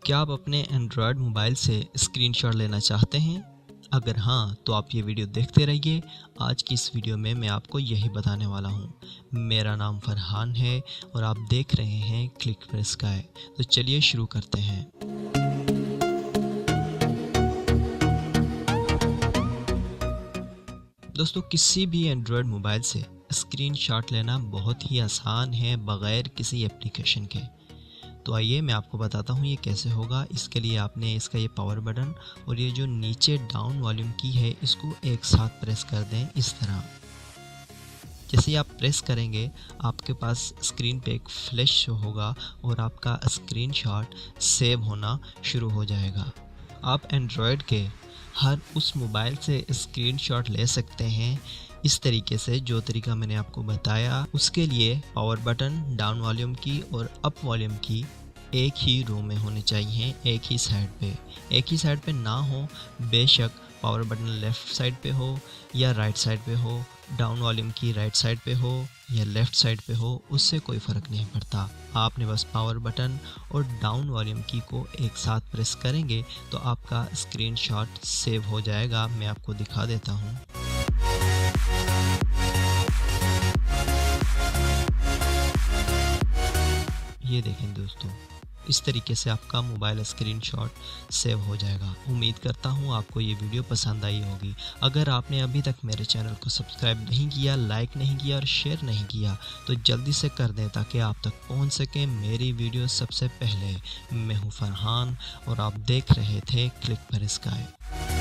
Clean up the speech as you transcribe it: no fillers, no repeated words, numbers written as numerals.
क्या आप अपने एंड्रॉयड मोबाइल से स्क्रीनशॉट लेना चाहते हैं? अगर हाँ, तो आप ये वीडियो देखते रहिए। आज की इस वीडियो में मैं आपको यही बताने वाला हूँ। मेरा नाम फरहान है और आप देख रहे हैं क्लिक फॉर स्काई। तो चलिए शुरू करते हैं। दोस्तों, किसी भी एंड्रॉयड मोबाइल से स्क्रीनशॉट लेना बहुत ही आसान है बग़ैर किसी एप्लीकेशन के। तो आइए मैं आपको बताता हूँ ये कैसे होगा। इसके लिए आपने इसका ये पावर बटन और ये जो नीचे डाउन वॉल्यूम की है इसको एक साथ प्रेस कर दें इस तरह। जैसे ही आप प्रेस करेंगे आपके पास स्क्रीन पे एक फ्लैश शो होगा और आपका स्क्रीनशॉट सेव होना शुरू हो जाएगा। आप एंड्रॉयड के हर उस मोबाइल से स्क्रीनशॉट ले सकते हैं इस तरीके से, जो तरीका मैंने आपको बताया। उसके लिए पावर बटन, डाउन वॉल्यूम की और अप वॉल्यूम की एक ही रो में होने चाहिए, एक ही साइड पे। एक ही साइड पे ना हो, बेशक पावर बटन लेफ़्ट साइड पे हो या राइट साइड पे हो, डाउन वॉल्यूम की राइट साइड पे हो या लेफ़्ट साइड पे हो, उससे कोई फ़र्क नहीं पड़ता। आपने बस पावर बटन और डाउन वॉल्यूम की को एक साथ प्रेस करेंगे तो आपका स्क्रीनशॉट सेव हो जाएगा। मैं आपको दिखा देता हूँ। ये देखें दोस्तों, इस तरीके से आपका मोबाइल स्क्रीनशॉट सेव हो जाएगा। उम्मीद करता हूँ आपको ये वीडियो पसंद आई होगी। अगर आपने अभी तक मेरे चैनल को सब्सक्राइब नहीं किया, लाइक नहीं किया और शेयर नहीं किया तो जल्दी से कर दें ताकि आप तक पहुँच सके मेरी वीडियो सबसे पहले। मैं हूँ फरहान और आप देख रहे थे क्लिक फॉर स्काई।